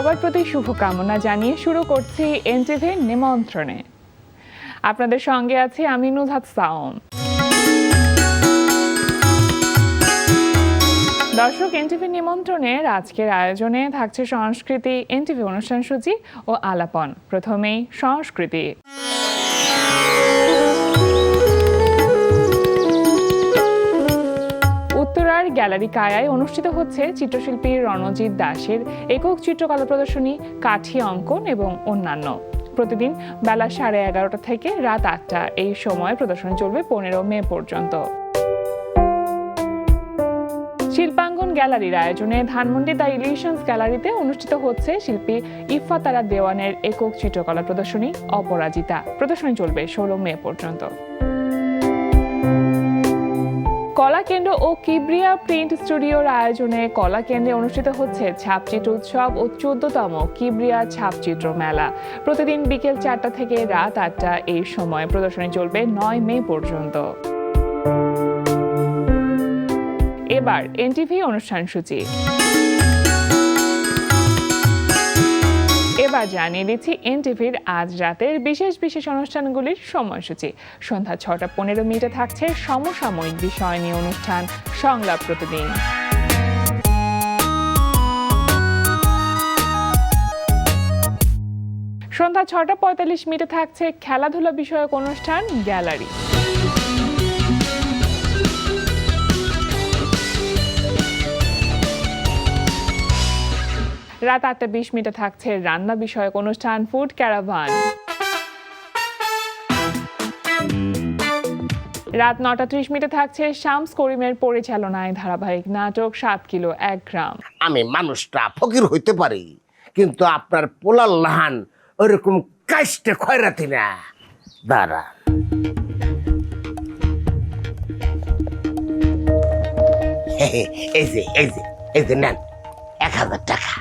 সবার প্রতি শুভকামনা জানিয়ে শুরু করছি এনটিভির নিমন্ত্রণে। আপনাদের সঙ্গে আছি আমি নুজহাত সাওম। দর্শক, এনটিভি নিমন্ত্রণের আজকের আয়োজনে থাকছে সংস্কৃতি, এনটিভি অনুষ্ঠান সূচি ও আলাপন। প্রথমেই সংস্কৃতি। উত্তরার গ্যালারি কায়ায় অনুষ্ঠিত হচ্ছে চিত্রশিল্পী রণজিৎ দাসের একক চিত্রকলা প্রদর্শনী কাঠি অঙ্কন এবং অন্যান্য। প্রতিদিন বেলা 11:30 থেকে রাত 8টা এই সময় প্রদর্শনী চলবে 15 মে পর্যন্ত। শিল্পাঙ্গন গ্যালারির আয়োজনে ধানমন্ডি দ্য ইলিউশনস গ্যালারিতে অনুষ্ঠিত হচ্ছে শিল্পী ইফফাতারা দেওয়ানের একক চিত্রকলা প্রদর্শনী অপরাজিতা। প্রদর্শনী চলবে 16 মে পর্যন্ত। কলা কেন্দ্র ও কিবরিয়া প্রিন্ট স্টুডিওর আয়োজনে কলা কেন্দ্রে অনুষ্ঠিত হচ্ছে ছাপচিত্র উৎসব ও 14তম কিবরিয়া ছাপচিত্র মেলা। প্রতিদিন বিকেল 4টা থেকে রাত 8টা এই সময় প্রদর্শনী চলবে 9 মে পর্যন্ত। এবার এনটিভি অনুষ্ঠান সূচি। এবার জানিয়ে দিচ্ছি এনটিভির আজ রাতের বিশেষ বিশেষ অনুষ্ঠানগুলির সময়সূচি। সন্ধ্যা 6:15 থাকছে সমসাময়িক বিষয় নিয়ে অনুষ্ঠান সংলাপ প্রতিদিন। সন্ধ্যা 6:45 থাকছে খেলাধুলা বিষয়ক অনুষ্ঠান গ্যালারি। রাত 8:20 থাকছে রান্না বিষয়ক অনুষ্ঠান ফুড ক্যারাভান। রাত 9:30 থাকছে শামস করিমের পরিচালনায় ধারাবাহিক নাটক 7 কিলো 1 গ্রাম। আমি মানুষটা ফকির হইতে পারি, কিন্তু আপনার পোলার লাহান ওরকম কাষ্টে খয়রাতি না। দাঁড়া, এই যে নেন 1000 টাকা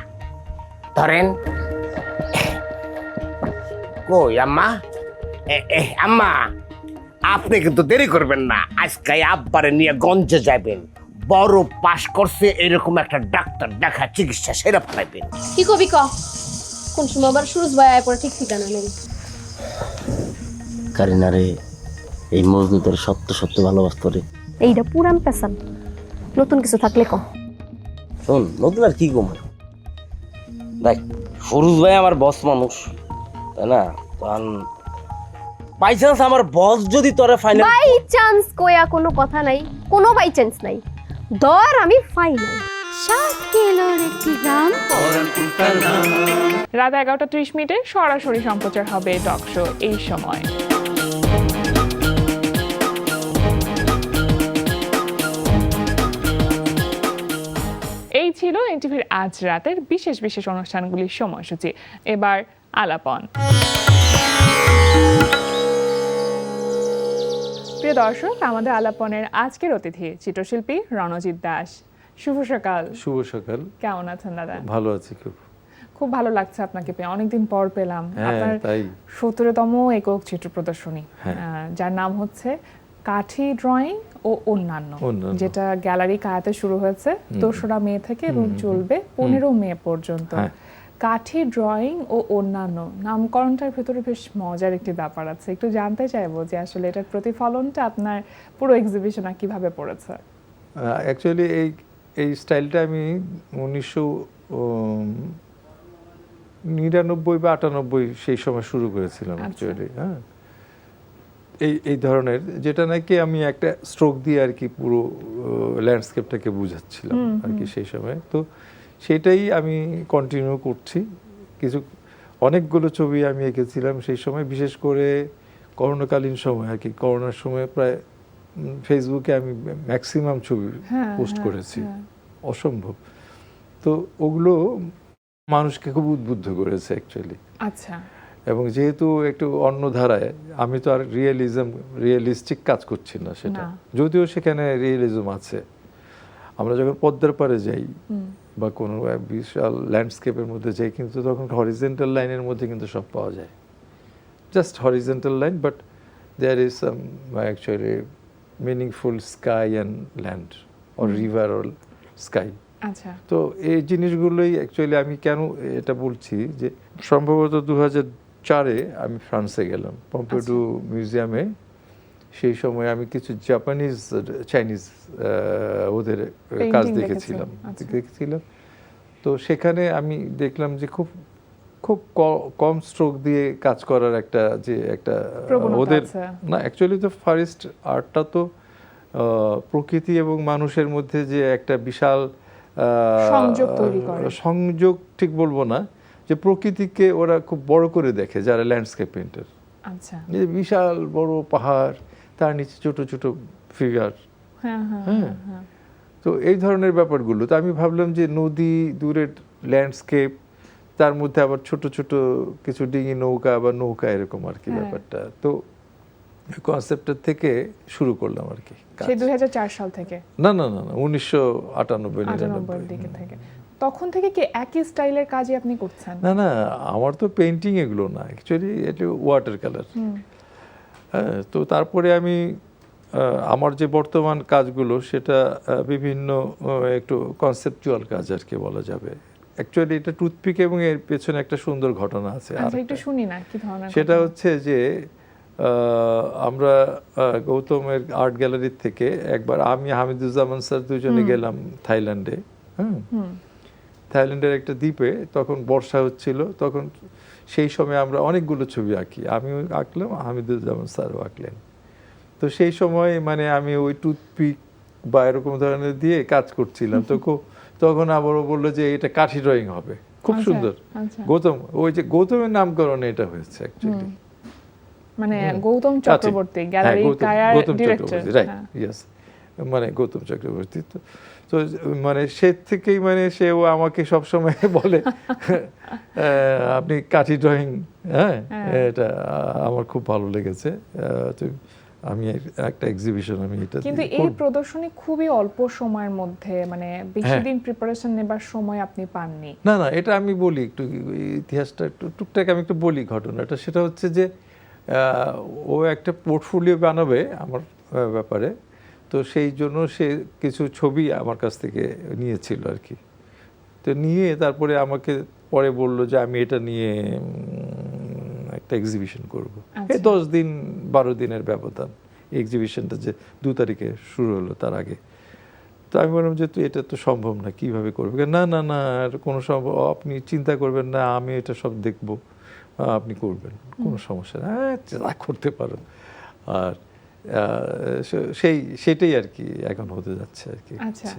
ধরেন। কই আম্মা? আম্মা, আপনি কিন্তু দেরি করবেন না। আজকে আব্বারে নিয়ে গঞ্জে যাবেন। বড় পাশ করছে এরকম একটা ডাক্তার দেখা চিকিৎসা সেরা পাইবেন। কি কবি ক? কোন সময় আবার সুরজ ভাই আয় পরে ঠিক ঠিকানা নেই। কারিনারে এই মজনু তোর সত্য সত্য ভালোবাসত রে। এইটা পুরান পেশাল, নতুন কিছু থাকলে ক। শোন, নতুন আর কি কমার। দেখ, সুরজ ভাই আমার বস মানুষ, তাই না? বাই চান্স আমার বস যদি তোরে ফাইনাল, বাই চান্স কয়া কোনো কথা নাই, কোনো বাই চান্স নাই। ধর আমি ফাইনাল 7 কিলোর একটি গ্রাম। রাত 11:30 সরাসরি সম্প্রচার হবে টক শো এই সময়। এই ছিল এনটিভির আজ রাতের বিশেষ বিশেষ অনুষ্ঠানগুলির সময়সূচি। এবার আলাপন। প্রিয় দর্শক, আমাদের আলাপনের আজকের অতিথি চিত্রশিল্পী রণজিৎ দাস। শুভ সকাল। শুভ সকাল। কেমন আছেন দাদা? ভালো আছি, খুব ভালো লাগছে আপনাকে পেয়ে, অনেকদিন পর পেলাম। আপনার 17তম একক চিত্র প্রদর্শনী, যার নাম হচ্ছে কাঠি ড্রয়িং ও অন্যান্য, যেটা গ্যালারি কায়াতে শুরু হয়েছে 2রা মে থেকে এবং চলবে 15 মে পর্যন্ত। কাঠি ড্রয়িং ও অন্যান্য নামকরণটার ভেতরে বেশ মজার একটি ব্যাপার আছে। একটু জানতে চাইবো যে আসলে এটার প্রতিফলনটা আপনার পুরো এক্সিবিশনে কিভাবে পড়েছে? অ্যাকচুয়ালি এই স্টাইলটা আমি 1999 বা 98 সেই সময় শুরু করেছিলাম অ্যাকচুয়ালি। হ্যাঁ, এই ধরনের, যেটা নাকি আমি একটা স্ট্রোক দিয়ে আর কি পুরো ল্যান্ডস্কেপটাকে বুঝাচ্ছিলাম আর কি সেই সময়। তো সেটাই আমি কন্টিনিউ করছি। অনেকগুলো ছবি আমি এঁকেছিলাম সেই সময়, বিশেষ করে করোনাকালীন সময় আর কি। করোনার সময় প্রায় ফেসবুকে আমি ম্যাক্সিমাম ছবি পোস্ট করেছি, অসম্ভব। তো ওগুলো মানুষকে খুব উদ্বুদ্ধ করেছে অ্যাকচুয়ালি। আচ্ছা। এবং যেহেতু একটু অন্য ধারায়, আমি তো আর রিয়েলিস্টিক কাজ করছি না সেটা, যদিও সেখানে রিয়েলিজম আছে। আমরা যখন পদ্মার পাড়ে যাই বা কোনো বিশাল ল্যান্ডস্কেপের মধ্যে যাই, কিন্তু তখন হরিজেন্টাল লাইনের মধ্যে কিন্তু সব পাওয়া যায়, just horizontal line, but there is some actually meaningful sky and land or river or sky. আচ্ছা। তো এই জিনিসগুলোই অ্যাকচুয়ালি আমি কেন এটা বলছি যে সম্ভবত 2004-এ আমি ফ্রান্সে গেলাম পম্পিডু মিউজিয়ামে। সেই সময় আমি কিছু জাপানিজ চাইনিজ ওদের কাজ Painting দেখেছিলাম দেখেছেন, দেখেছিলাম। তো সেখানে আমি দেখলাম যে খুব খুব কম স্ট্রোক দিয়ে কাজ করার একটা যে একটা প্রবণতা ওদের আছে। না অ্যাকচুয়ালি তো ফরেস্ট আর্টটা তো প্রকৃতি এবং মানুষের মধ্যে যে একটা বিশাল সংযোগ তৈরি করে। সংযোগ ঠিক বলবো না, যে প্রকৃতিকে ওরা খুব বড় করে দেখে যারা ল্যান্ডস্কেপ পেইন্টার। আচ্ছা। যে বিশাল বড় পাহাড়, তার নিচে ছোট ছোট ফিগার। হ্যাঁ হ্যাঁ হ্যাঁ। হ্যাঁ। তো এই ধরনের ব্যাপারগুলো তো আমি ভাবলাম যে নদী, দূরের ল্যান্ডস্কেপ, তার মধ্যে আবার ছোট ছোট কিছু ডিঙি নৌকা বা নৌকা এরকম আর কি ব্যাপারটা। তো কনসেপ্টের থেকে শুরু করলাম আর কি কাজ। সেই 2004 সাল থেকে? না না না না 1998-99 দিকে থেকে। তখন থেকে কি একই স্টাইলের কাজই আপনি করছেন? না না, আমার তো পেইন্টিং এগুলো না, অ্যাকচুয়ালি এটা ওয়াটার কালার। তো তারপরে আমি আমার যে বর্তমান কাজগুলো সেটা বিভিন্ন একটু কনসেপচুয়াল কাজ আর কি বলা যাবে। অ্যাকচুয়ালি এটা টুথপিক এবং এর পেছনে একটা সুন্দর ঘটনা আছে। আচ্ছা, একটু শুনি না কি ধরনের? সেটা হচ্ছে যে আমরা গৌতমের আর্ট গ্যালারির থেকে একবার আমি হামিদুজ্জামান স্যার দুজনে গেলাম থাইল্যান্ডে। থাইল্যান্ডের একটা দ্বীপে, তখন বর্ষা হচ্ছিল, তখন সেই সময় আমরা অনেকগুলো ছবি আঁকি, আমিও আঁকলাম, হামিদুজ্জামান স্যারও আঁকলেন। তো সেই সময় মানে আমি ওই টুথপিক বা এরকম ধরনের দিয়ে কাজ করছিলাম। তো তখন আবারও বললো যে এটা কাঠি ড্রয়িং হবে, খুব সুন্দর। গৌতম, ওই যে গৌতমের নামকরণে এটা হয়েছে অ্যাকচুয়ালি, মানে Gautam Chakraborty gallery Keir director, right, yes, মানে গৌতম চক্রবর্তী। তো মানে সে থেকেই মানে সেও আমাকে সবসময় বলে আপনি কাঠি ড্রয়িং, হ্যাঁ এটা আমার খুব ভালো লেগেছে। তো আমি একটা এক্সিবিশন আমি এটা, কিন্তু এই প্রদর্শনী খুবই অল্প সময়ের মধ্যে, মানে বেশি দিন প্রিপারেশন নেবার সময় আপনি পাননি। না না, এটা আমি বলি একটু ইতিহাসটা একটু টুকটাক আমি একটু বলি ঘটনাটা। সেটা হচ্ছে যে ও একটা পোর্টফোলিও বানাবে আমার ব্যাপারে, তো সেই জন্য সে কিছু ছবি আমার কাছ থেকে নিয়েছিল আর কি। তো নিয়ে তারপরে আমাকে পরে বললো যে আমি এটা নিয়ে একটা এক্সিবিশন করব। এই 10 দিন 12 দিনের ব্যবধান, এক্সিবিশনটা যে 2 তারিখে শুরু হলো তার আগে। তো আমি বললাম যে তুই এটা তো সম্ভব না, কিভাবে করবে? না না না, আর কোনো সম্ভব, আপনি চিন্তা করবেন না, আমি এটা সব দেখবো, আপনি করবেন, কোনো সমস্যা না, হ্যাঁ যা করতে পারো। আর সেটাই আর কি এখন হতে যাচ্ছে আর কি। আচ্ছা,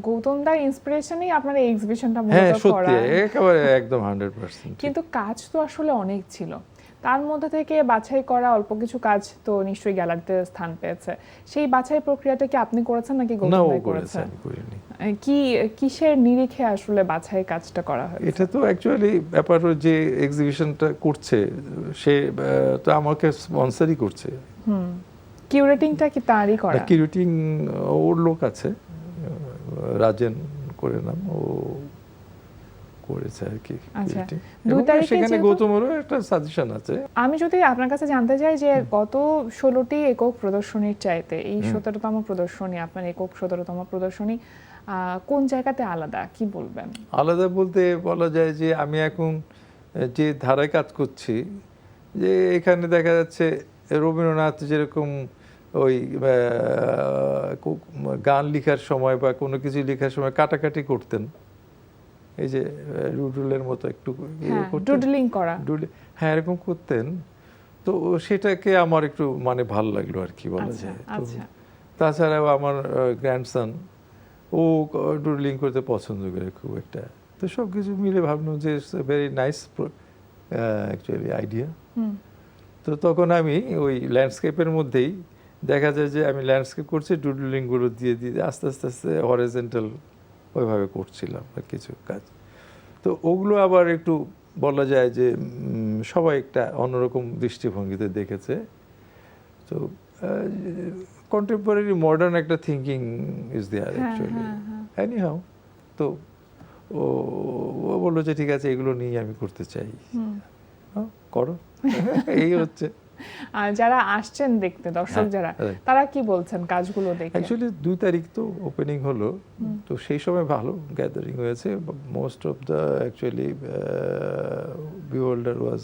গৌতম দার ইন্সপিরেশনেই আপনার এই এক্সিবিশনটা মূলত হ্যাঁ করা। সত্যি, একেবারে একদম 100%। কিন্তু কাজ তো আসলে অনেক ছিল, তার মধ্যে থেকে বাছাই করা অল্প কিছু কাজ তো নিশ্চয়ই গ্যালারিতে স্থান পেয়েছে। সেই বাছাই প্রক্রিয়াটা কি আপনি করেছেন নাকি গৌতম ভাই করেছেন? আমি করিনি। কিসের নিরিখে আসলে বাছাই কাজটা করা হয়? এটা তো অ্যাকচুয়ালি ব্যাপার, যে এক্সিবিশনটা করছে সে তো আমাকে স্পন্সরই করছে। কিউরেটিংটা কি তারই করা? কিউরেটিং ওর লোক আছে, রাজেন করে নাম, ও করেছে আর কি। আচ্ছা, সেখানে গৌতমেরও একটা সাজেশন আছে। আমি যদি আপনার কাছে জানতে চাই যে গত 16টি একক প্রদর্শনীর চাইতে এই 17তম প্রদর্শনী, আপনার একক 17তম প্রদর্শনী কোন জায়গাতে আলাদা, কি বলবেন? আলাদা বলতে বলা যায় যে আমি এখন যে ধারায় কাজ করছি, যে এখানে দেখা যাচ্ছে রবীন্দ্রনাথ যেরকম ওই গান লেখার সময় বা কোনো কিছু লেখার সময় কাটাকাটি করতেন, এই যে ডুডলের মতো একটু ডুডলিং করা, হ্যাঁ এরকম করতেন। তো সেটাকে আমার একটু মানে ভালো লাগলো আর কি বলা যায়। তাছাড়াও আমার গ্র্যান্ডসন, ও ডুডলিং করতে পছন্দ করে খুব একটা। তো সব কিছু মিলে ভাবলাম যে ভেরি নাইস অ্যাকচুয়ালি আইডিয়া। তো তখন আমি ওই ল্যান্ডস্কেপের মধ্যেই দেখা যায় যে আমি ল্যান্ডস্কেপ করছি, ডুডলিংগুলো দিয়ে দিয়ে আস্তে আস্তে আস্তে হরিজন্টাল ওইভাবে করছিলাম আর কিছু কাজ। তো ওগুলো আবার একটু বলা যায় যে সবাই একটা অন্যরকম দৃষ্টিভঙ্গিতে দেখেছে। তো কন্টেম্পোরারি মডার্ন একটা thinking is there actually, anyhow. তো ও বললো যে ঠিক আছে, এগুলো নিয়ে আমি করতে চাই, করো, এই হচ্ছে। যারা আসছেন দেখতে, দর্শক যারা, তারা কি বলছেন কাজগুলো দেখে? অ্যাকচুয়ালি 2 তারিখ তো ওপেনিং হলো, তো সেই সময় ভালো গ্যাদারিং হয়েছে। Most of the actually beholder was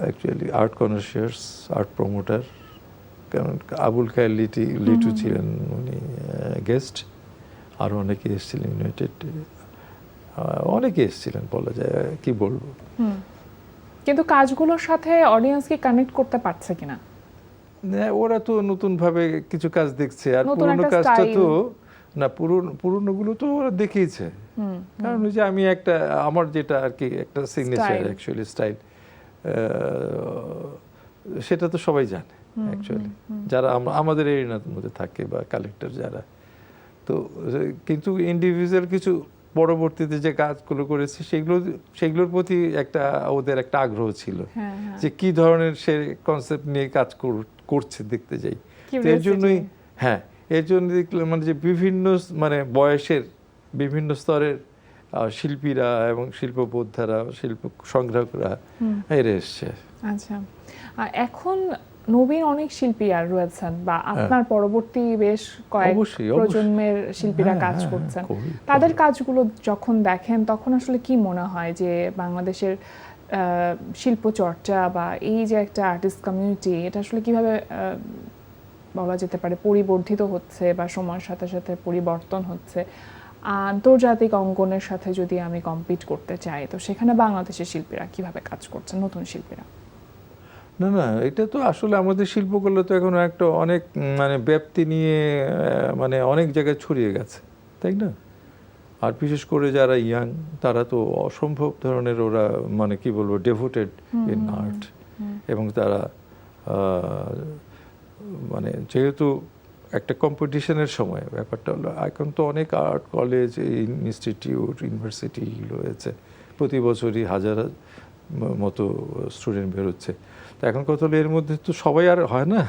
actually art connoisseurs, art promoter. কারণ আবুল খায়ের লিটু ছিলেন উনি গেস্ট, আরও অনেকে এসেছিলেন, ইউনাইটেড অনেকে এসেছিলেন, বলা যায়, কি বলবো। কিন্তু কাজগুলোর সাথে অডিয়েন্স কি কানেক্ট করতে পারছে কিনা? ওরা তো নতুন ভাবে কিছু কাজ দেখছে, আর নতুন পুরোনো একটা কাজটা style। তো না, পুরোনোগুলো তো ওরা দেখিয়েছে। কারণ ওই যে আমি একটা আমার যেটা আর কি একটা সিগনেচার Style। অ্যাকচুয়ালি স্টাইল, সেটা তো সবাই জানে অ্যাকচুয়ালি, যারা আমাদের এরিয়ার মধ্যে থাকে বা কালেক্টর যারা। তো কিন্তু ইন্ডিভিজুয়াল কিছু পরবর্তীতে যে কাজগুলো করেছে সেগুলোর প্রতি একটা ওদের একটা আগ্রহ ছিল, যে কি ধরনের সে কনসেপ্ট নিয়ে কাজ করছে দেখতে যাই। তো এর জন্যই এর জন্য দেখলাম মানে যে বিভিন্ন মানে বয়সের বিভিন্ন স্তরের শিল্পীরা এবং শিল্পবোদ্ধারা, শিল্প সংগ্রাহকরা এরা এসছে। আচ্ছা, এখন নবীন অনেক শিল্পী আর রয়েছেন, বা আপনার পরবর্তী বেশ কয়েক প্রজন্মের শিল্পীরা কাজ করছেন, তাদের কাজগুলো যখন দেখেন তখন আসলে কি মনে হয় যে বাংলাদেশের শিল্প চর্চা বা এই যে একটা আর্টিস্ট কমিউনিটি, এটা আসলে কিভাবে বলা যেতে পারে পরিবর্ধিত হচ্ছে বা সময়ের সাথে সাথে পরিবর্তন হচ্ছে? আন্তর্জাতিক অঙ্গনের সাথে যদি আমি কম্পিট করতে চাই, তো সেখানে বাংলাদেশের শিল্পীরা কিভাবে কাজ করছেন, নতুন শিল্পীরা? না, এটা তো আসলে আমাদের শিল্পকলা তো এখন একটা অনেক মানে ব্যাপ্তি নিয়ে মানে অনেক জায়গায় ছড়িয়ে গেছে, তাই না? আর বিশেষ করে যারা ইয়াং, তারা তো অসম্ভব ধরনের ওরা মানে কি বলবো ডেভোটেড ইন আর্ট, এবং তারা মানে যেহেতু একটা কম্পিটিশনের সময় ব্যাপারটা হলো, এখন তো অনেক আর্ট কলেজ, ইনস্টিটিউট, ইউনিভার্সিটি রয়েছে, প্রতি বছরই হাজার মতো স্টুডেন্ট বেরোচ্ছে। তো এখন কথা হলো এর মধ্যে তো সবাই আর হয় না,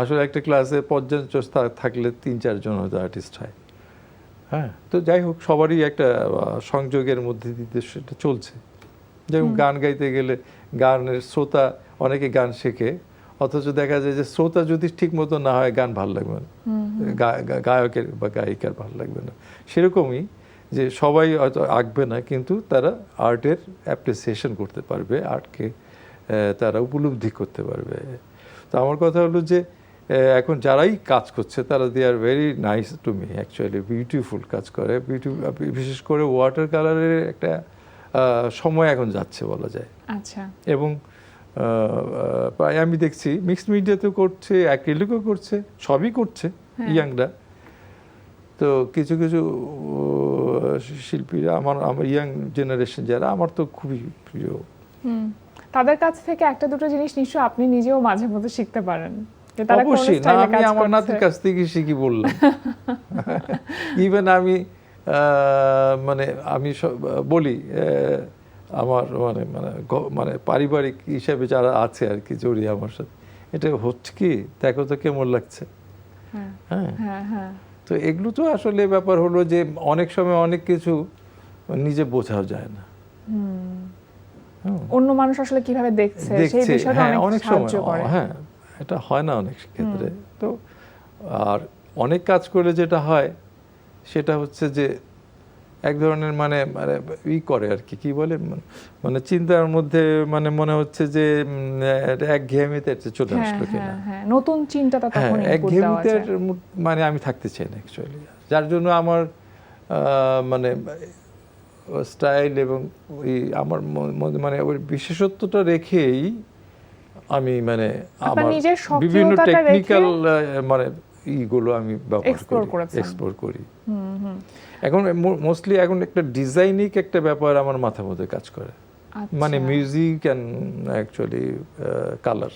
আসলে একটা ক্লাসে 50 থাকলে 3-4 জন হয়তো আর্টিস্ট হয়। তো যাই হোক, সবারই একটা সংযোগের মধ্যে দিয়ে সেটা চলছে। যেমন গান গাইতে গেলে গানের শ্রোতা, অনেকে গান শেখে, অথচ দেখা যায় যে শ্রোতা যদি ঠিক মতো না হয় গান ভালো লাগবে না, গায়কের বা গায়িকার ভালো লাগবে না। সেরকমই যে সবাই হয়তো আঁকবে না, কিন্তু তারা আর্টের অ্যাপ্রিসিয়েশন করতে পারবে, আর্টকে তারা উপলব্ধি করতে পারবে। তো আমার কথা হলো যে এখন যারাই কাজ করছে তারা they are very nice to me, actually beautiful কাজ করে। বিশেষ করে ওয়াটার কালারের একটা সময় এখন যাচ্ছে বলা যায়। আচ্ছা। এবং প্রায় আমি দেখছি মিক্সড মিডিয়াতেও করছে, অ্যাক্রিলিকও করছে, সবই করছে ইয়াংরা। তো কিছু কিছু শিল্পীরা আমার ইয়াং জেনারেশন যারা, আমার তো খুবই প্রিয়। তাদের কাছ থেকে একটা দুটো জিনিস নিশ্চয়ই আপনি নিজেও মাঝে মধ্যে শিখতে পারেন। অবশ্যই না, আমি আমার নাতির কাছ থেকে শিখি বললাম। ইভেন আমি মানে আমি বলি আমার মানে মানে মানে পারিবারিক হিসাবে যারা আছে আর কি জড়িয়ে আমার সাথে, এটা হচ্ছে কি দেখো তো কেমন লাগছে। তো এগুলো তো আসলে ব্যাপার হলো যে অনেক সময় অনেক কিছু নিজে বোঝাও যায় না, অন্য মানুষ আসলে কিভাবে দেখছে সেই বিষয়টা অনেক সাহায্য করে। এটা হয় না অনেক ক্ষেত্রে। তো আর অনেক কাজ করে যেটা হয় সেটা হচ্ছে যে এক ধরনের মানে মানে করে আর কি বলে মানে চিন্তার মধ্যে মানে মনে হচ্ছে যে একঘেয়েমিতে চলে আসলো কিনা, নতুন চিন্তাটা তখন একঘেয়েমিতে মানে আমি থাকতে চাই না অ্যাকচুয়ালি। যার জন্য আমার মানে স্টাইল এবং ওই আমার মানে ওই বিশেষত্বটা রেখেই আমি মানে আমার বিভিন্ন টেকনিক্যাল মানে ইগুলো আমি এক্সপ্লোর করি। এখন মোস্টলি এখন একটা ডিজাইনিক একটা ব্যাপার আমার মাথার মধ্যে কাজ করে, মানে মিউজিক অ্যান্ড অ্যাকচুয়ালি কালার।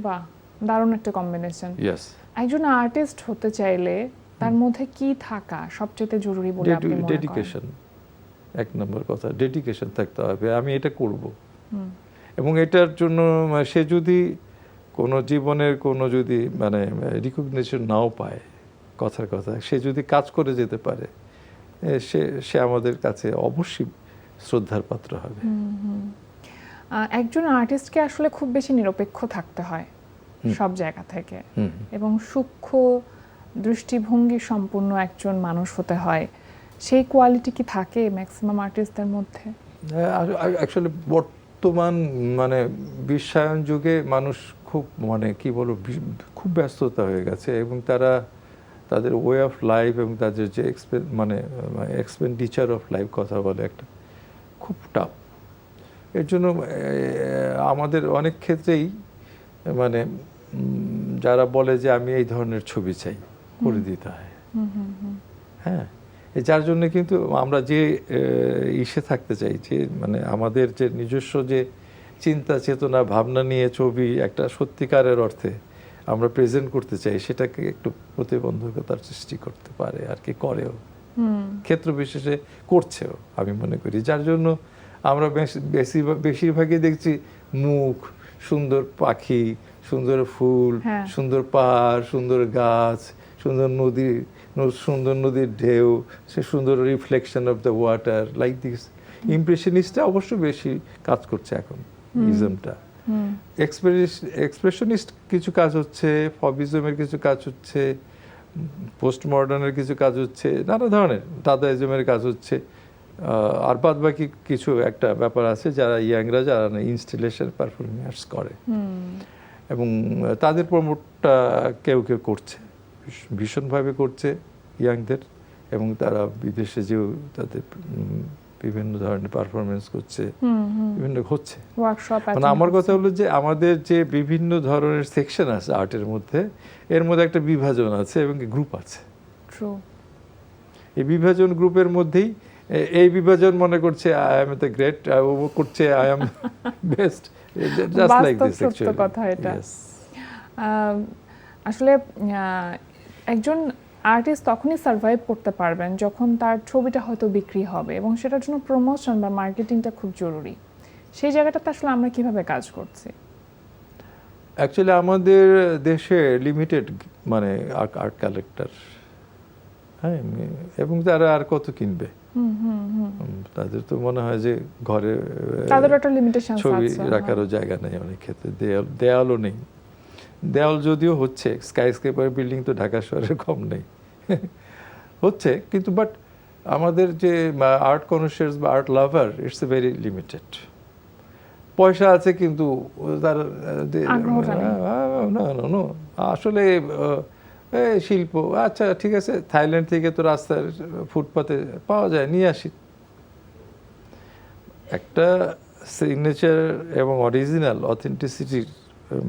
বাহ, দারুণ একটা কম্বিনেশন। ইয়েস। একজন আর্টিস্ট হতে চাইলে তার মধ্যে কি থাকা সবচেয়ে জরুরি বলে আপনি মনে করেন? ডেডিকেশন, এক নম্বর কথা, ডেডিকেশন থাকতে হবে, আমি এটা করব। এবং এটার জন্য সে যদি কোনো জীবনের কোনো যদি মানে রিকগনিশন নাও পায়, কথার কথা, সে যদি কাজ করে যেতে পারে, সে আমাদের কাছে অবশ্যই শ্রদ্ধার পাত্র হবে। একজন আর্টিস্টকে আসলে খুব বেশি নিরপেক্ষ থাকতে হয় সব জায়গা থেকে, এবং সূক্ষ্ম দৃষ্টিভঙ্গি সম্পন্ন একজন মানুষ হতে হয়। সেই কোয়ালিটি কি থাকে ম্যাক্সিমাম আর্টিস্টদের মধ্যে? অ্যাকচুয়ালি বর্তমান মানে বিশ্বায়ন যুগে মানুষ খুব মানে কি বলবো খুব ব্যস্ততা হয়ে গেছে, এবং তারা তাদের ওয়ে অফ লাইফ এবং তাদের যে মানে এক্সপেন্ডিচার অফ লাইফ কথা বলে একটা খুব টাফ। এর জন্য আমাদের অনেক ক্ষেত্রেই মানে যারা বলে যে আমি এই ধরনের ছবি চাই করে দিতে হয়। হ্যাঁ, যার জন্য কিন্তু আমরা যে ইসে থাকতে চাই, যে মানে আমাদের যে নিজস্ব যে চিন্তা চেতনা ভাবনা নিয়ে ছবি একটা সত্যিকারের অর্থে আমরা প্রেজেন্ট করতে চাই, সেটাকে একটু প্রতিবন্ধকতার সৃষ্টি করতে পারে আর কি, করেও ক্ষেত্র বিশেষে করছেও আমি মনে করি। যার জন্য আমরা বেশিরভাগই দেখছি মুখ, সুন্দর পাখি, সুন্দর ফুল, সুন্দর পাহাড়, সুন্দর গাছ, সুন্দর নদী, সুন্দর নদীর ঢেউ, সে সুন্দর reflection of the water, like this. ইমপ্রেশনিস্টটা অবশ্য বেশি কাজ করছে এখন, ইজমটা। এক্সপ্রেশনিস্ট কিছু কাজ হচ্ছে, ফবিজমের কিছু কাজ হচ্ছে, পোস্ট মডার্নের কিছু কাজ হচ্ছে, নানা ধরনের দাদাইজমের কাজ হচ্ছে। আর বাদ বাকি কিছু একটা ব্যাপার আছে যারা ইয়াংরা, যারা ইনস্টলেশন পারফরমেন্স করে, এবং তাদের প্রমোটটা কেউ কেউ করছে, ভীষণভাবে করছে ইয়াংদের, এবং তারা বিদেশে যেও তাদের বিভিন্ন ধরনের পারফরমেন্স করছে, বিভিন্ন হচ্ছে। মানে আমার কথা হলো যে আমাদের যে বিভিন্ন ধরনের সেকশন আছে আর্টের মধ্যে, এর মধ্যে একটা বিভাজন আছে এবং গ্রুপ আছে। এই বিভাজন গ্রুপের মধ্যেই এই বিভাজন মনে করছে আই এম দ্য গ্রেট, ও করছে I am best, just like this actually. কথা এটা আসলে একজন আর্টিস্ট তখনই সার্ভাইভ করতে পারবেন যখন তার ছবিটা হয়তো বিক্রি হবে, এবং সেটার জন্য প্রমোশন বা মার্কেটিংটা খুব জরুরি। সেই জায়গাটাতে আসলে আমরা কিভাবে কাজ করছি? অ্যাকচুয়ালি আমাদের দেশে লিমিটেড মানে আর্ট কালেক্টর, হ্যাঁ, এবং তারা আর কত কিনবে, তাদের তো মনে হয় যে ঘরে ছবি রাখারও জায়গা নেই, অনেক ক্ষেত্রে দেয়ালও নেই। দেয়াল যদিও হচ্ছে, স্কাইস্ক্রেপার বিল্ডিং তো ঢাকা শহরে কম নেই, হচ্ছে, কিন্তু বাট আমাদের যে আর্ট কনসার্স বা art lover, it's a very limited. পয়সা আছে কিন্তু তার আসলে শিল্প, আচ্ছা ঠিক আছে, থাইল্যান্ড থেকে তো রাস্তার ফুটপাতে পাওয়া যায়, নিয়ে আসি। একটা সিগনেচার এবং অরিজিনাল অথেন্টিসিটির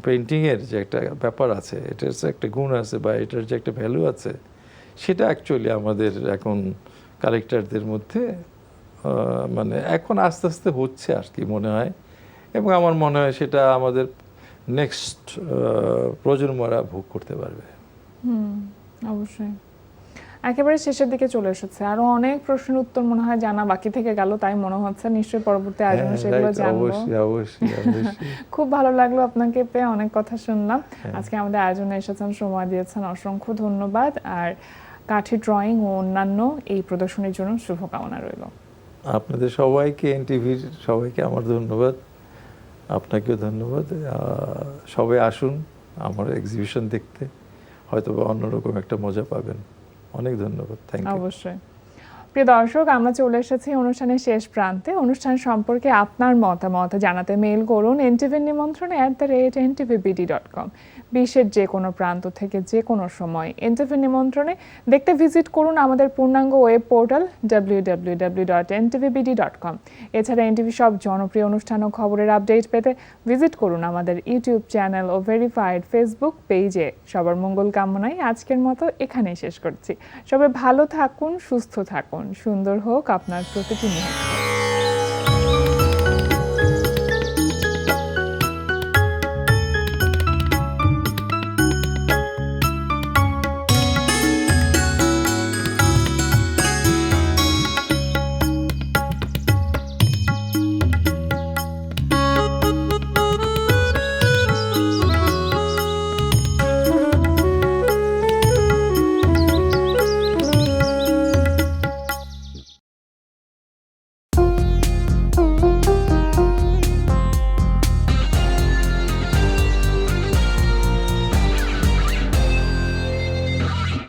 পেন্টিংয়ের যে একটা ব্যাপার আছে, এটার যে একটা গুণ আছে বা এটার যে একটা ভ্যালু আছে, সেটা অ্যাকচুয়ালি আমাদের এখন কালেক্টরদের মধ্যে মানে এখন আস্তে আস্তে হচ্ছে আর কি মনে হয়, এবং আমার মনে হয় সেটা আমাদের নেক্সট প্রজন্মরা ভোগ করতে পারবে। অবশ্যই। একেবারে শেষের দিকে চলে এসেছে, আরো অনেক প্রশ্নের উত্তর মনে হয় জানা বাকি থেকে গেল, তাই মনে হচ্ছে নিশ্চয়ই পরবর্তী আয়োজনে সেগুলো জানবো। খুব ভালো লাগলো আপনাকে পেয়ে, অনেক কথা শুনলাম। আজকে আমাদের আয়োজনে এসেছেন, সময় দিয়েছেন, অসংখ্য ধন্যবাদ। আর কাঠি ড্রয়িং ও অন্যান্য এই প্রদর্শনীর জন্য শুভকামনা রইল। আপনাদের সবাইকে, এনটিভির সবাইকে আমার ধন্যবাদ, আপনাকেও ধন্যবাদ। সবাই আসুন আমার এক্সিবিশন দেখতে, হয়তো অন্যরকম একটা মজা পাবেন। অনেক ধন্যবাদ, থ্যাংক ইউ। অবশ্যই। প্রিয় দর্শক, আমরা চলে এসেছি অনুষ্ঠানের শেষ প্রান্তে। অনুষ্ঠান সম্পর্কে আপনার মতামত জানাতে মেইল করুন ntvnimontrone@ntvbd.com। বিশ্বের যে কোনো প্রান্ত থেকে যে কোনো সময় এনটিভি নিমন্ত্রণে দেখতে ভিজিট করুন আমাদের পূর্ণাঙ্গ ওয়েব পোর্টাল www.ntvbd.com। এছাড়া এনটিভি সব জনপ্রিয় অনুষ্ঠান ও খবরের আপডেট পেতে ভিজিট করুন আমাদের ইউটিউব চ্যানেল ও ভেরিফাইড ফেসবুক পেজে। সবার মঙ্গল কামনায় আজকের মতো এখানেই শেষ করছি। সবাই ভালো থাকুন, সুস্থ থাকুন, সুন্দর হোক আপনার প্রতিটি মুহূর্ত।